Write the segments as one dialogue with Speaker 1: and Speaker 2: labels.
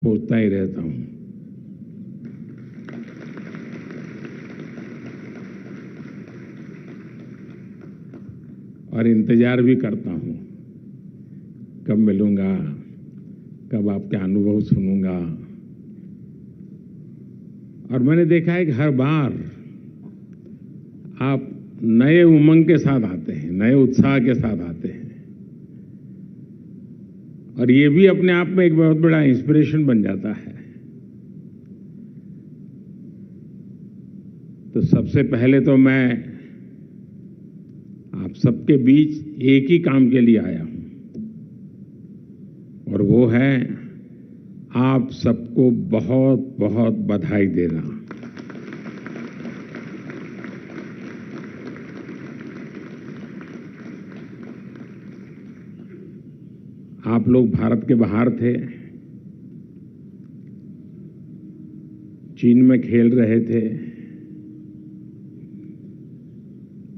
Speaker 1: सोचता ही रहता हूं। और इंतजार भी करता हूं, कब मिलूंगा, कब आपके अनुभव सुनूंगा। और मैंने देखा है कि हर बार आप नए उमंग के साथ आते हैं, नए उत्साह के साथ आते हैं, और ये भी अपने आप में एक बहुत बड़ा इंस्पिरेशन बन जाता है। तो सबसे पहले तो मैं आप सबके बीच एक ही काम के लिए आया हूं, और वो है आप सबको बहुत बहुत बधाई देना। आप लोग भारत के बाहर थे, चीन में खेल रहे थे,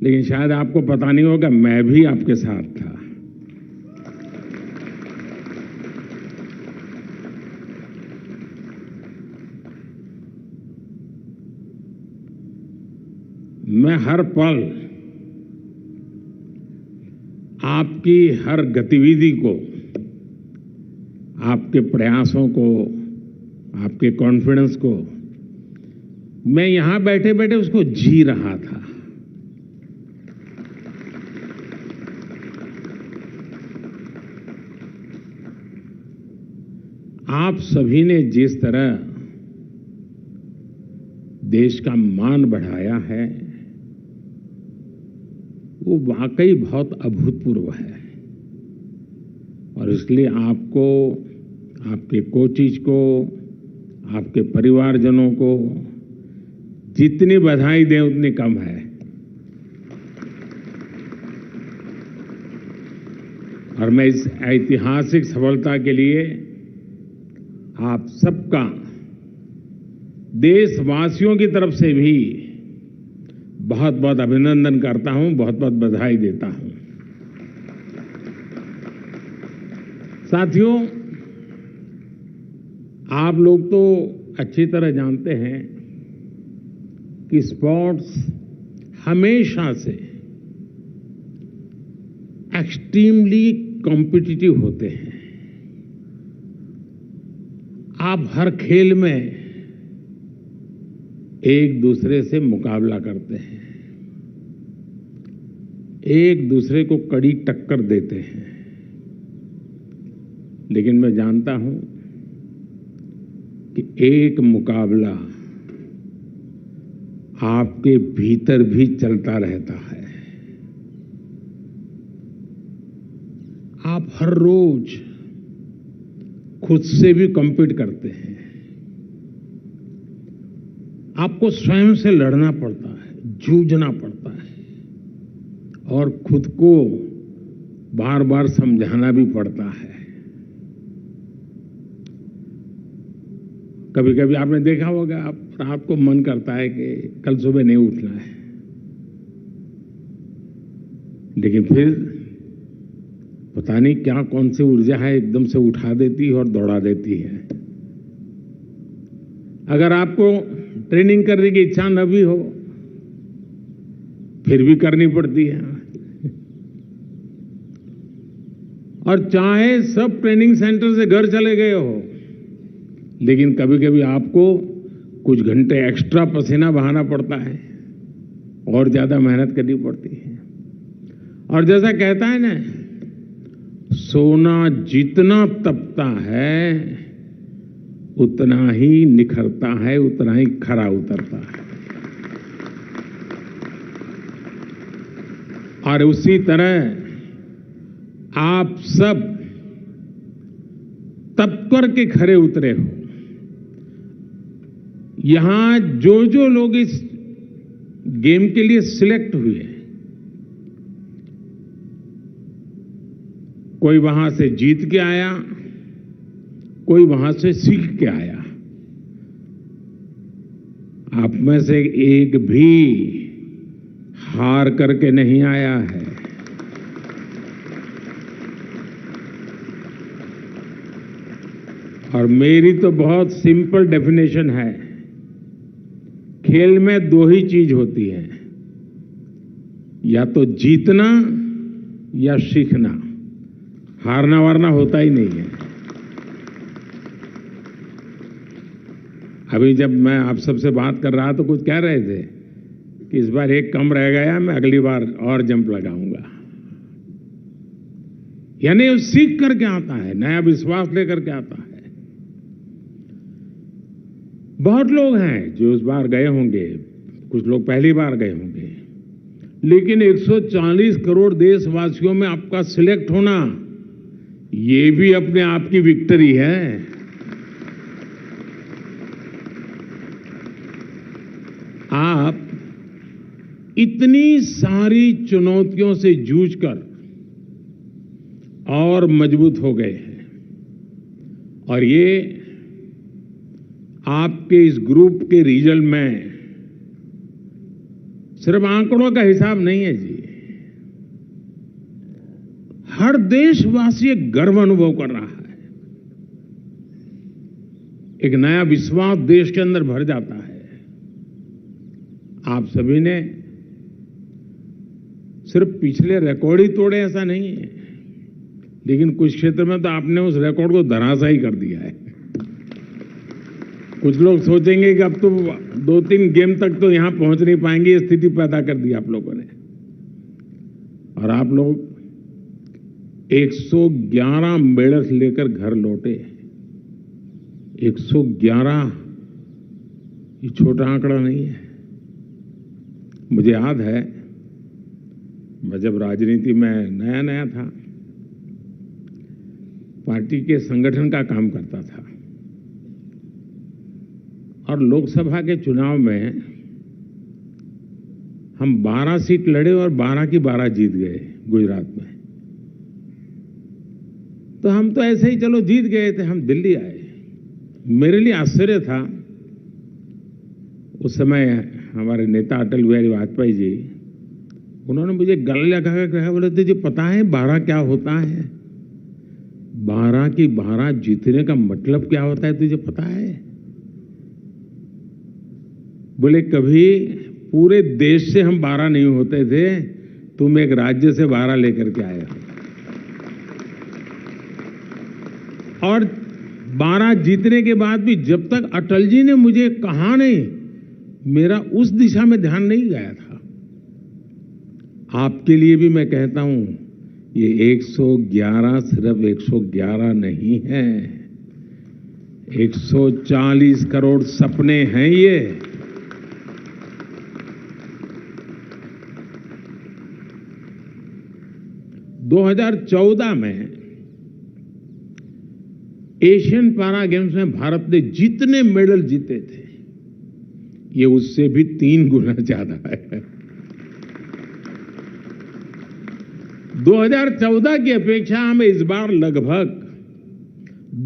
Speaker 1: लेकिन शायद आपको पता नहीं होगा मैं भी आपके साथ था। मैं हर पल आपकी हर गतिविधि को, आपके प्रयासों को, आपके कॉन्फिडेंस को, मैं यहां बैठे बैठे उसको जी रहा था। आप सभी ने जिस तरह देश का मान बढ़ाया है, वो वाकई बहुत अभूतपूर्व है। और इसलिए आपको, आपके कोचेज को, आपके परिवारजनों को जितनी बधाई दें उतनी कम है। और मैं इस ऐतिहासिक सफलता के लिए आप सबका, देशवासियों की तरफ से भी बहुत बहुत अभिनंदन करता हूं, बहुत बहुत बधाई देता हूं। साथियों, आप लोग तो अच्छी तरह जानते हैं कि स्पोर्ट्स हमेशा से एक्सट्रीमली कॉम्पिटिटिव होते हैं। आप हर खेल में एक दूसरे से मुकाबला करते हैं, एक दूसरे को कड़ी टक्कर देते हैं। लेकिन मैं जानता हूं कि एक मुकाबला आपके भीतर भी चलता रहता है। आप हर रोज खुद से भी कॉम्पीट करते हैं। आपको स्वयं से लड़ना पड़ता है, जूझना पड़ता है, और खुद को बार बार समझाना भी पड़ता है। कभी कभी आपने देखा होगा, आप रात को मन करता है कि कल सुबह नहीं उठना है, लेकिन फिर पता नहीं क्या, कौन सी ऊर्जा है, एकदम से उठा देती है और दौड़ा देती है। अगर आपको ट्रेनिंग करने की इच्छा न भी हो, फिर भी करनी पड़ती है। और चाहे सब ट्रेनिंग सेंटर से घर चले गए हो, लेकिन कभी कभी आपको कुछ घंटे एक्स्ट्रा पसीना बहाना पड़ता है और ज्यादा मेहनत करनी पड़ती है। और जैसा कहता है ना, सोना जितना तपता है उतना ही निखरता है, उतना ही खरा उतरता है। और उसी तरह आप सब तप करके खरे उतरे हो। यहां जो जो लोग इस गेम के लिए सिलेक्ट हुए, कोई वहां से जीत के आया, कोई वहां से सीख के आया। आप में से एक भी हार करके नहीं आया है। और मेरी तो बहुत सिंपल डेफिनेशन है, खेल में दो ही चीज होती है, या तो जीतना या सीखना, हारना वारना होता ही नहीं है। अभी जब मैं आप सबसे बात कर रहा तो कुछ कह रहे थे कि इस बार एक कम रह गया, मैं अगली बार और जंप लगाऊंगा। यानी वो सीख करके आता है, नया विश्वास लेकर के आता है। बहुत लोग हैं जो इस बार गए होंगे, कुछ लोग पहली बार गए होंगे, लेकिन 140 करोड़ देशवासियों में आपका सिलेक्ट होना, ये भी अपने आप की विक्ट्री है। आप इतनी सारी चुनौतियों से जूझकर और मजबूत हो गए हैं, और ये आपके इस ग्रुप के रिजल्ट में सिर्फ आंकड़ों का हिसाब नहीं है जी, हर देशवासी एक गर्व अनुभव कर रहा है, एक नया विश्वास देश के अंदर भर जाता है। आप सभी ने सिर्फ पिछले रिकॉर्ड ही तोड़े ऐसा नहीं है, लेकिन कुछ क्षेत्र में तो आपने उस रिकॉर्ड को धराशायी कर दिया है। कुछ लोग सोचेंगे कि अब तो 2-3 गेम तक तो यहां पहुंच नहीं पाएंगे, ये स्थिति पैदा कर दी आप लोगों ने। और आप लोग 111 मेडल्स लेकर घर लौटे। 111 ये छोटा आंकड़ा नहीं है। मुझे याद है, मैं जब राजनीति में नया नया था, पार्टी के संगठन का काम करता था, और लोकसभा के चुनाव में हम 12 सीट लड़े और 12 की 12 जीत गए गुजरात में। तो हम तो ऐसे ही चलो जीत गए थे, हम दिल्ली आए। मेरे लिए आश्चर्य था, उस समय हमारे नेता अटल बिहारी वाजपेयी जी, उन्होंने मुझे गले लगा कर कहा, बोले तुझे पता है 12 क्या होता है? 12 की 12 जीतने का मतलब क्या होता है तुझे पता है? बोले कभी पूरे देश से हम 12 नहीं होते थे, तुम एक राज्य से 12 लेकर के आए हो। और 12 जीतने के बाद भी जब तक अटल जी ने मुझे कहा नहीं, मेरा उस दिशा में ध्यान नहीं गया था। आपके लिए भी मैं कहता हूं, ये 111 सिर्फ 111 नहीं है, 140 करोड़ सपने हैं ये। - 2014 में एशियन पैरा गेम्स में भारत ने जितने मेडल जीते थे, ये उससे भी 3 गुना ज्यादा है। 2014 की अपेक्षा हमें इस बार लगभग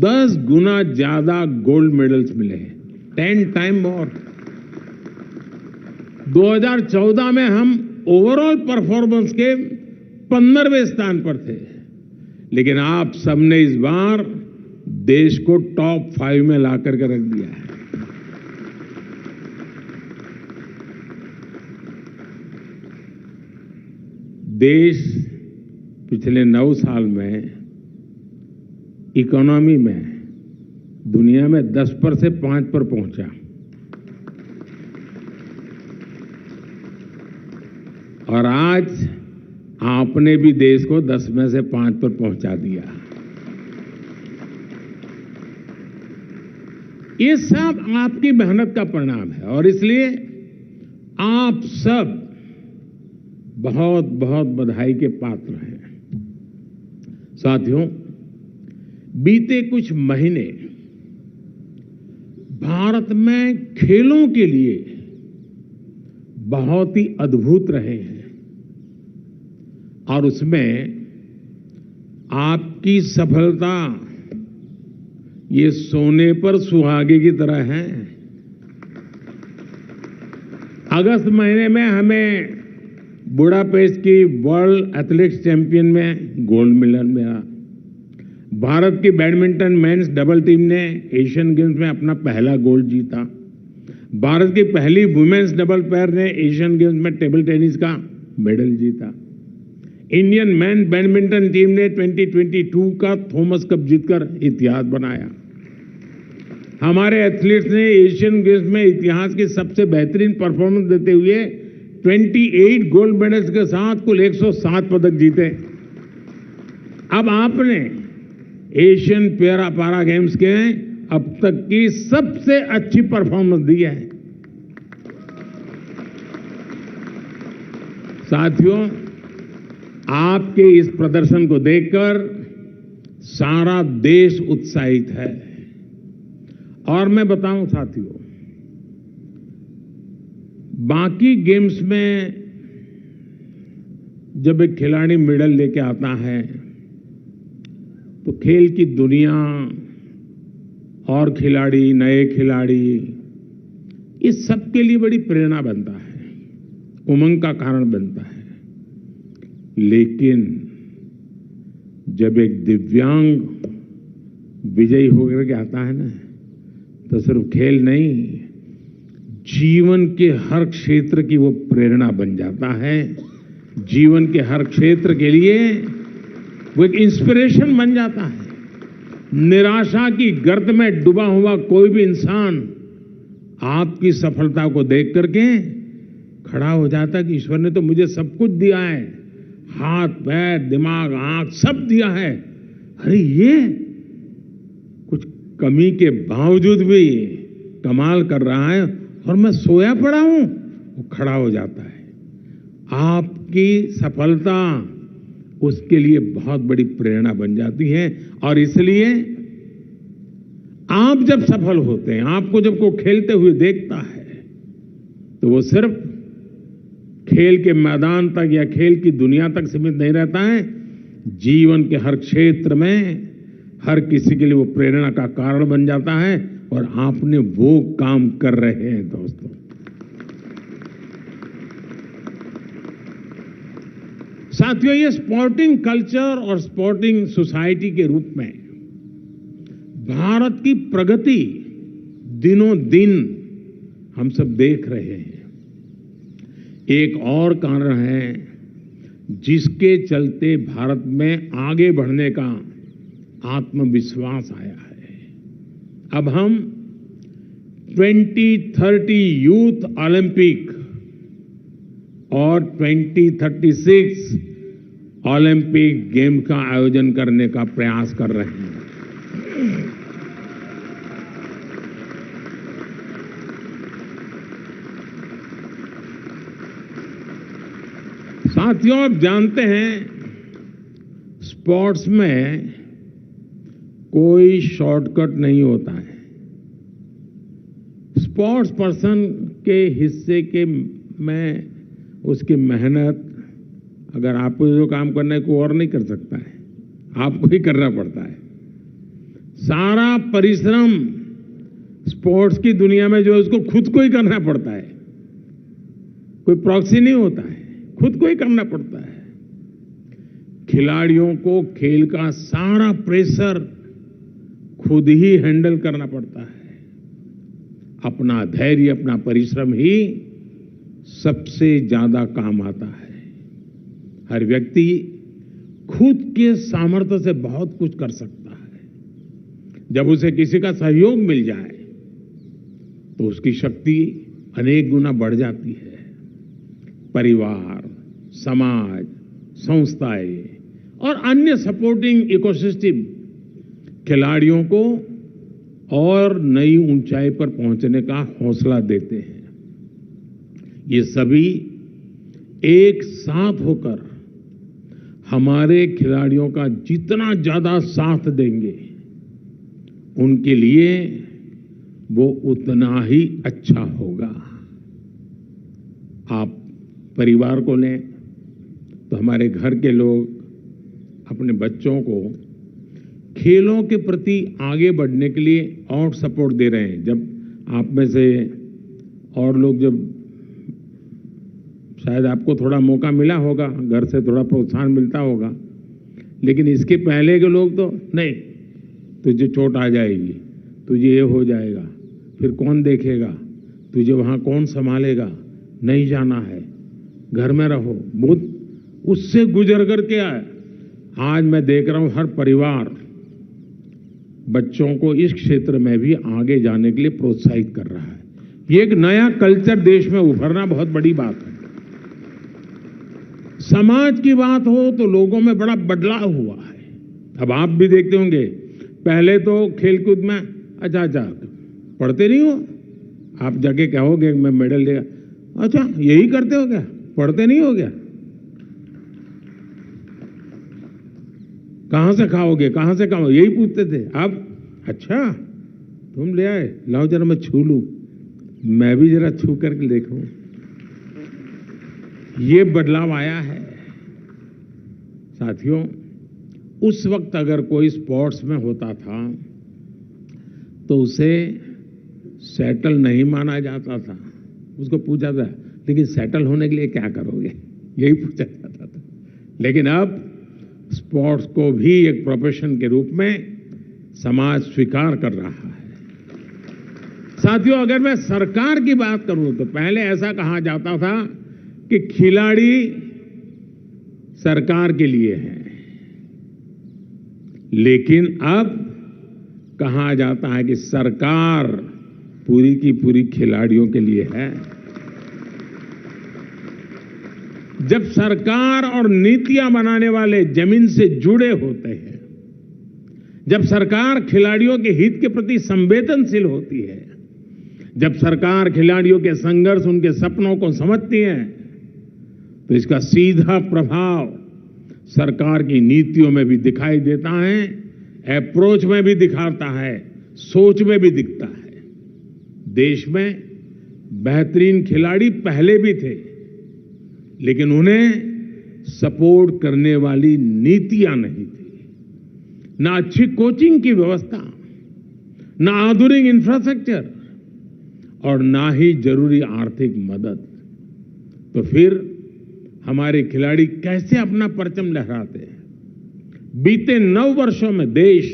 Speaker 1: 10 गुना ज्यादा गोल्ड मेडल्स मिले हैं, 10 टाइम मोर। 2014 में हम ओवरऑल परफॉर्मेंस के 15वें स्थान पर थे, लेकिन आप सबने इस बार देश को टॉप 5 में ला करके रख दिया है। देश पिछले 9 साल में इकोनॉमी में दुनिया में 10 पर से 5 पर पहुंचा, और आज आपने भी देश को 10 में से 5 पर पहुंचा दिया। ये सब आपकी मेहनत का परिणाम है, और इसलिए आप सब बहुत बहुत बधाई के पात्र हैं। साथियों, बीते कुछ महीने भारत में खेलों के लिए बहुत ही अद्भुत रहे हैं, और उसमें आपकी सफलता ये सोने पर सुहागे की तरह है। अगस्त महीने में हमें बुडापेस्ट की वर्ल्ड एथलेटिक्स चैंपियन में गोल्ड मेडल मिला। भारत की बैडमिंटन मेंस डबल टीम ने एशियन गेम्स में अपना पहला गोल्ड जीता। भारत की पहली वुमेन्स डबल पेयर ने एशियन गेम्स में टेबल टेनिस का मेडल जीता। इंडियन मेन बैडमिंटन टीम ने 2022 का थॉमस कप जीतकर इतिहास बनाया। हमारे एथलीट्स ने एशियन गेम्स में इतिहास की सबसे बेहतरीन परफॉर्मेंस देते हुए 28 गोल्ड मेडल्स के साथ कुल 107 पदक जीते। अब आपने एशियन पैरा गेम्स के अब तक की सबसे अच्छी परफॉर्मेंस दी है। साथियों, आपके इस प्रदर्शन को देखकर सारा देश उत्साहित है। और मैं बताऊं साथियों, बाकी गेम्स में जब एक खिलाड़ी मेडल लेके आता है तो खेल की दुनिया और खिलाड़ी, नए खिलाड़ी, इस सब के लिए बड़ी प्रेरणा बनता है, उमंग का कारण बनता है। लेकिन जब एक दिव्यांग विजयी होकर के आता है ना, तो सिर्फ खेल नहीं, जीवन के हर क्षेत्र की वो प्रेरणा बन जाता है। जीवन के हर क्षेत्र के लिए वो एक इंस्पिरेशन बन जाता है। निराशा की गर्त में डूबा हुआ कोई भी इंसान आपकी सफलता को देख करके खड़ा हो जाता है कि ईश्वर ने तो मुझे सब कुछ दिया है, हाथ, पैर, दिमाग, आंख सब दिया है। अरे ये कुछ कमी के बावजूद भी कमाल कर रहा है और मैं सोया पड़ा हूं। वो खड़ा हो जाता है। आपकी सफलता उसके लिए बहुत बड़ी प्रेरणा बन जाती है। और इसलिए आप जब सफल होते हैं, आपको जब कोई खेलते हुए देखता है, तो वो सिर्फ खेल के मैदान तक या खेल की दुनिया तक सीमित नहीं रहता है। जीवन के हर क्षेत्र में हर किसी के लिए वो प्रेरणा का कारण बन जाता है। और आपने वो काम कर रहे हैं दोस्तों। साथियों, ये स्पोर्टिंग कल्चर और स्पोर्टिंग सोसाइटी के रूप में भारत की प्रगति दिनों दिन हम सब देख रहे हैं। एक और कारण है जिसके चलते भारत में आगे बढ़ने का आत्मविश्वास आया है। अब हम 2030 यूथ ओलंपिक और 2036 ओलंपिक गेम का आयोजन करने का प्रयास कर रहे हैं। साथियों, आप जानते हैं स्पोर्ट्स में कोई शॉर्टकट नहीं होता है। स्पोर्ट्स पर्सन के हिस्से के में उसकी मेहनत, अगर आपको जो काम करना है कोई और नहीं कर सकता है, आपको ही करना पड़ता है। सारा परिश्रम स्पोर्ट्स की दुनिया में जो है उसको खुद को ही करना पड़ता है। कोई प्रॉक्सी नहीं होता है, खुद को ही करना पड़ता है। खिलाड़ियों को खेल का सारा प्रेशर खुद ही हैंडल करना पड़ता है। अपना धैर्य, अपना परिश्रम ही सबसे ज्यादा काम आता है। हर व्यक्ति खुद के सामर्थ्य से बहुत कुछ कर सकता है। जब उसे किसी का सहयोग मिल जाए तो उसकी शक्ति अनेक गुना बढ़ जाती है। परिवार, समाज, संस्थाएं और अन्य सपोर्टिंग इकोसिस्टम खिलाड़ियों को और नई ऊंचाई पर पहुंचने का हौसला देते हैं। ये सभी एक साथ होकर हमारे खिलाड़ियों का जितना ज्यादा साथ देंगे, उनके लिए वो उतना ही अच्छा होगा। आप परिवार को लें तो हमारे घर के लोग अपने बच्चों को खेलों के प्रति आगे बढ़ने के लिए और सपोर्ट दे रहे हैं। जब आप में से और लोग, जब शायद आपको थोड़ा मौका मिला होगा, घर से थोड़ा प्रोत्साहन मिलता होगा, लेकिन इसके पहले के लोग तो नहीं, तुझे चोट आ जाएगी, तुझे ये हो जाएगा, फिर कौन देखेगा, तुझे वहां कौन संभालेगा, नहीं जाना है, घर में रहो। बहुत उससे गुजर करके आया। आज मैं देख रहा हूं हर परिवार बच्चों को इस क्षेत्र में भी आगे जाने के लिए प्रोत्साहित कर रहा है। ये एक नया कल्चर देश में उभरना बहुत बड़ी बात है। समाज की बात हो तो लोगों में बड़ा बदलाव हुआ है। अब आप भी देखते होंगे, पहले तो खेलकूद में अच्छा पढ़ते नहीं हो, आप जाके कहोगे मैं मेडल देगा, अच्छा यही करते हो क्या, पढ़ते नहीं हो क्या, कहां से खाओगे, कहां से खाओगे, यही पूछते थे। अब अच्छा तुम ले आए, लाओ जरा मैं छू लूं, मैं भी जरा छू करके देखूं। ये बदलाव आया है। साथियों, उस वक्त अगर कोई स्पोर्ट्स में होता था तो उसे सेटल नहीं माना जाता था। उसको पूछा था लेकिन सेटल होने के लिए क्या करोगे, यही पूछा जाता था। लेकिन अब स्पोर्ट्स को भी एक प्रोफेशन के रूप में समाज स्वीकार कर रहा है। साथियों, अगर मैं सरकार की बात करूं तो पहले ऐसा कहा जाता था कि खिलाड़ी सरकार के लिए है, लेकिन अब कहा जाता है कि सरकार पूरी की पूरी खिलाड़ियों के लिए है। जब सरकार और नीतियां बनाने वाले जमीन से जुड़े होते हैं, जब सरकार खिलाड़ियों के हित के प्रति संवेदनशील होती है, जब सरकार खिलाड़ियों के संघर्ष, उनके सपनों को समझती है, तो इसका सीधा प्रभाव सरकार की नीतियों में भी दिखाई देता है, अप्रोच में भी दिखाता है, सोच में भी दिखता है। देश में बेहतरीन खिलाड़ी पहले भी थे, लेकिन उन्हें सपोर्ट करने वाली नीतियां नहीं थी। ना अच्छी कोचिंग की व्यवस्था, ना आधुनिक इंफ्रास्ट्रक्चर और ना ही जरूरी आर्थिक मदद। तो फिर हमारे खिलाड़ी कैसे अपना परचम लहराते हैं? बीते 9 वर्षों में देश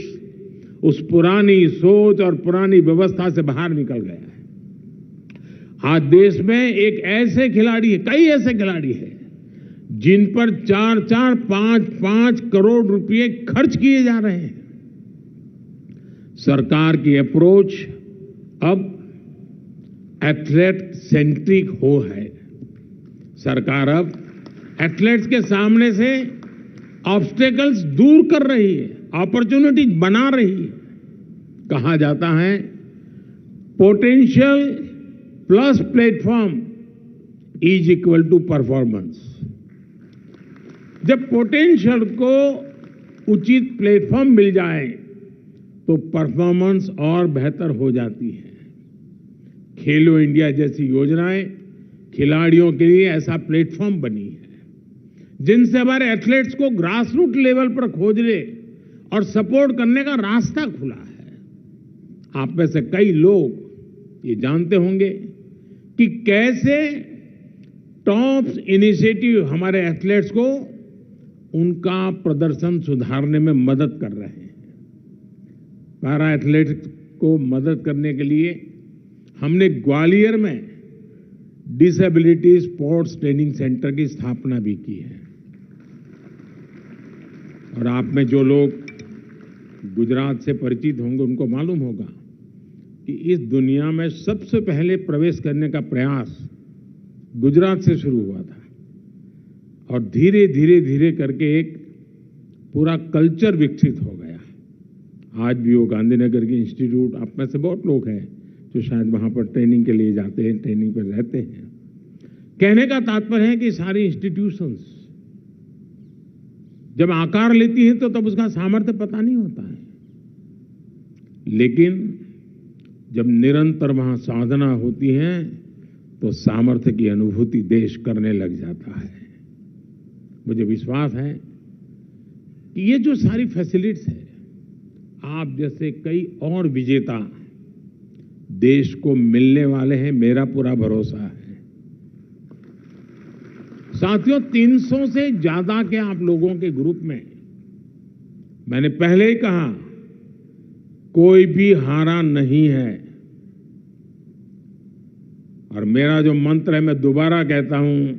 Speaker 1: उस पुरानी सोच और पुरानी व्यवस्था से बाहर निकल गया है। आज देश में एक ऐसे खिलाड़ी है, कई ऐसे खिलाड़ी हैं जिन पर 4-4, 5-5 करोड़ रुपए खर्च किए जा रहे हैं। सरकार की अप्रोच अब एथलेट सेंट्रिक हो है। सरकार अब एथलेट्स के सामने से ऑब्स्टेकल्स दूर कर रही है, अपॉर्चुनिटीज बना रही है। कहा जाता है potential plus platform is equal to performance. जब पोटेंशियल को उचित प्लेटफॉर्म मिल जाए तो परफॉर्मेंस और बेहतर हो जाती है। खेलो इंडिया जैसी योजनाएं खिलाड़ियों के लिए ऐसा प्लेटफॉर्म बनी है जिनसे हमारे एथलीट्स को ग्रास रूट लेवल पर खोजने और सपोर्ट करने का रास्ता खुला है। आप में से कई लोग ये जानते होंगे कि कैसे टॉप्स इनिशिएटिव हमारे एथलीट्स को उनका प्रदर्शन सुधारने में मदद कर रहे हैं। पैरा एथलीट्स को मदद करने के लिए हमने ग्वालियर में डिसेबिलिटी स्पोर्ट्स ट्रेनिंग सेंटर की स्थापना भी की है। और आप में जो लोग गुजरात से परिचित होंगे उनको मालूम होगा कि इस दुनिया में सबसे पहले प्रवेश करने का प्रयास गुजरात से शुरू हुआ था और धीरे धीरे धीरे करके एक पूरा कल्चर विकसित हो गया। आज भी वो गांधीनगर की इंस्टीट्यूट, आप में से बहुत लोग हैं जो शायद वहां पर ट्रेनिंग के लिए जाते हैं, ट्रेनिंग पर रहते हैं। कहने का तात्पर्य है कि सारी इंस्टीट्यूशंस जब आकार लेती हैं तो तब उसका सामर्थ्य पता नहीं होता है, लेकिन जब निरंतर वहां साधना होती है तो सामर्थ्य की अनुभूति देश करने लग जाता है। मुझे विश्वास है कि ये जो सारी फैसिलिटीज है, आप जैसे कई और विजेता देश को मिलने वाले हैं, मेरा पूरा भरोसा है। साथियों, 300 से ज्यादा के आप लोगों के ग्रुप में मैंने पहले ही कहा, कोई भी हारा नहीं है। और मेरा जो मंत्र है, मैं दोबारा कहता हूं,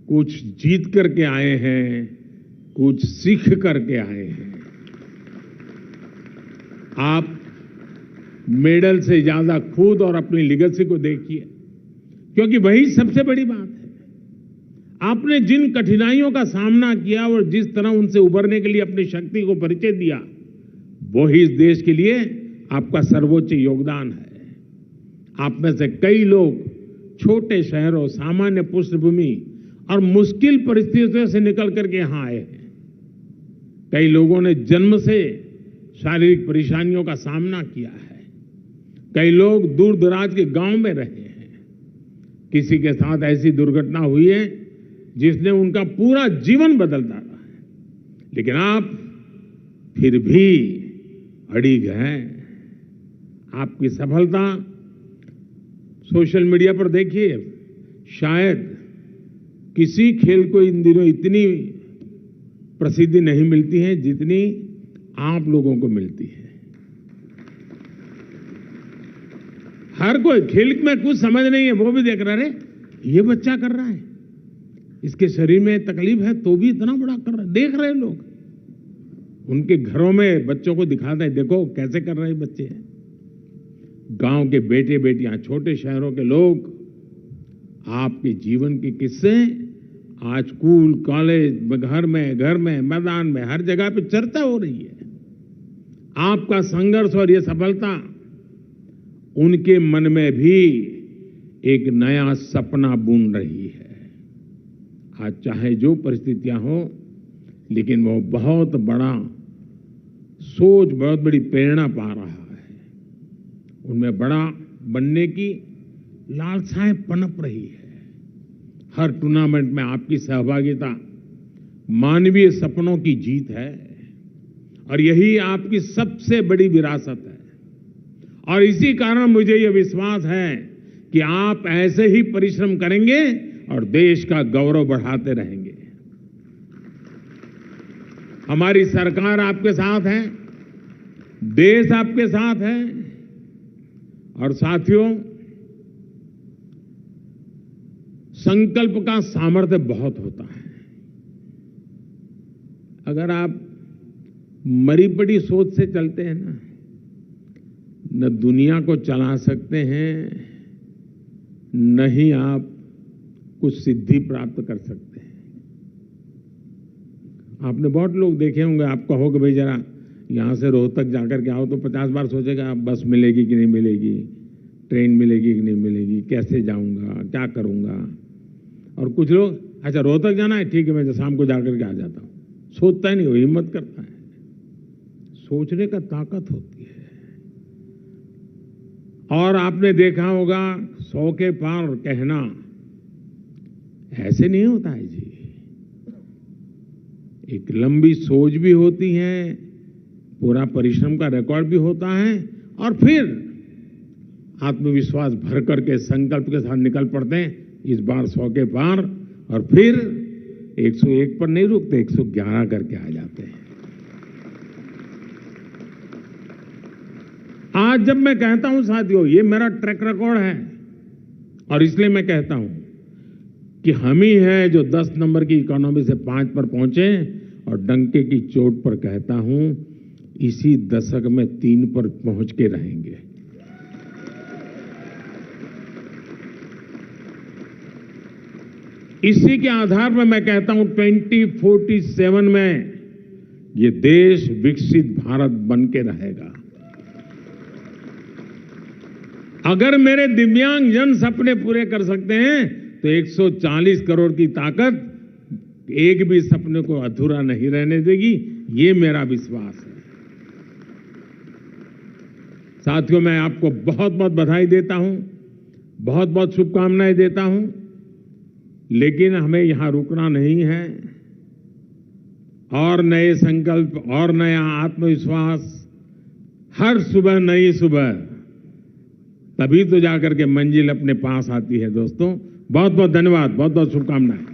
Speaker 1: कुछ जीत करके आए हैं, कुछ सीख करके आए हैं। आप मेडल से ज्यादा खुद और अपनी लीगेसी को देखिए, क्योंकि वही सबसे बड़ी बात है। आपने जिन कठिनाइयों का सामना किया और जिस तरह उनसे उबरने के लिए अपनी शक्ति को परिचय दिया, वो ही इस देश के लिए आपका सर्वोच्च योगदान है। आप में से कई लोग छोटे शहरों, सामान्य पृष्ठभूमि और मुश्किल परिस्थितियों से निकल करके यहां आए हैं। कई लोगों ने जन्म से शारीरिक परेशानियों का सामना किया है। कई लोग दूर दराज के गांव में रहे हैं। किसी के साथ ऐसी दुर्घटना हुई है जिसने उनका पूरा जीवन बदल डाला है, लेकिन आप फिर भी अड़िग हैं। आपकी सफलता सोशल मीडिया पर देखिए, शायद किसी खेल को इन दिनों इतनी प्रसिद्धि नहीं मिलती है जितनी आप लोगों को मिलती है। हर कोई खेल में कुछ समझ नहीं है, वो भी देख रहा है, ये बच्चा कर रहा है, इसके शरीर में तकलीफ है तो भी इतना बड़ा कर रहा है। देख रहे हैं लोग, उनके घरों में बच्चों को दिखाते हैं, देखो कैसे कर रहे हैं बच्चे। गांव के बेटे बेटियां, छोटे शहरों के लोग, आपके जीवन के किस्से आज स्कूल, कॉलेज, घर में, मैदान में, हर जगह पे चर्चा हो रही है। आपका संघर्ष और ये सफलता उनके मन में भी एक नया सपना बुन रही है। आज चाहे जो परिस्थितियां हो, लेकिन वो बहुत बड़ा सोच, बहुत बड़ी प्रेरणा पा रहा है। उनमें बड़ा बनने की लालसाएं पनप रही है। हर टूर्नामेंट में आपकी सहभागिता मानवीय सपनों की जीत है, और यही आपकी सबसे बड़ी विरासत है। और इसी कारण मुझे यह विश्वास है कि आप ऐसे ही परिश्रम करेंगे और देश का गौरव बढ़ाते रहेंगे। हमारी सरकार आपके साथ है, देश आपके साथ है। और साथियों, संकल्प का सामर्थ्य बहुत होता है। अगर आप मरी पड़ी सोच से चलते हैं ना, न दुनिया को चला सकते हैं, न ही आप कुछ सिद्धि प्राप्त कर सकते हैं। आपने बहुत लोग देखे होंगे, आप कहोगे भाई जरा यहां से रोहतक जाकर के आओ, तो 50 बार सोचेगा आप बस मिलेगी कि नहीं मिलेगी, ट्रेन मिलेगी कि नहीं मिलेगी, कैसे जाऊंगा, क्या करूंगा। और कुछ लोग, अच्छा रोहतक जाना है, ठीक है मैं शाम को जाकर के आ जाता हूं। सोचता ही नहीं, वो हिम्मत करता है। सोचने का ताकत होती है। और आपने देखा होगा, 100 के पार कहना ऐसे नहीं होता है जी। एक लंबी सोच भी होती है, पूरा परिश्रम का रिकॉर्ड भी होता है, और फिर आत्मविश्वास भर करके संकल्प के साथ निकल पड़ते हैं, इस बार 100 के पार, और फिर 101 पर नहीं रुकते, 111 करके आ जाते हैं। आज जब मैं कहता हूं साथियों, ये मेरा ट्रैक रिकॉर्ड है, और इसलिए मैं कहता हूं कि हम ही हैं जो 10 नंबर की इकोनॉमी से 5 पर पहुंचे, और डंके की चोट पर कहता हूं इसी दशक में 3 पर पहुंच के रहेंगे। इसी के आधार पर मैं कहता हूं 2047 में ये देश विकसित भारत बन के रहेगा। अगर मेरे दिव्यांग जन सपने पूरे कर सकते हैं, तो 140 करोड़ की ताकत एक भी सपने को अधूरा नहीं रहने देगी, ये मेरा विश्वास है। साथियों, मैं आपको बहुत बहुत बधाई देता हूं, बहुत बहुत शुभकामनाएं देता हूं, लेकिन हमें यहां रुकना नहीं है। और नए संकल्प और नया आत्मविश्वास, हर सुबह नई सुबह, तभी तो जाकर के मंजिल अपने पास आती है। दोस्तों, बहुत बहुत धन्यवाद, बहुत बहुत शुभकामनाएं।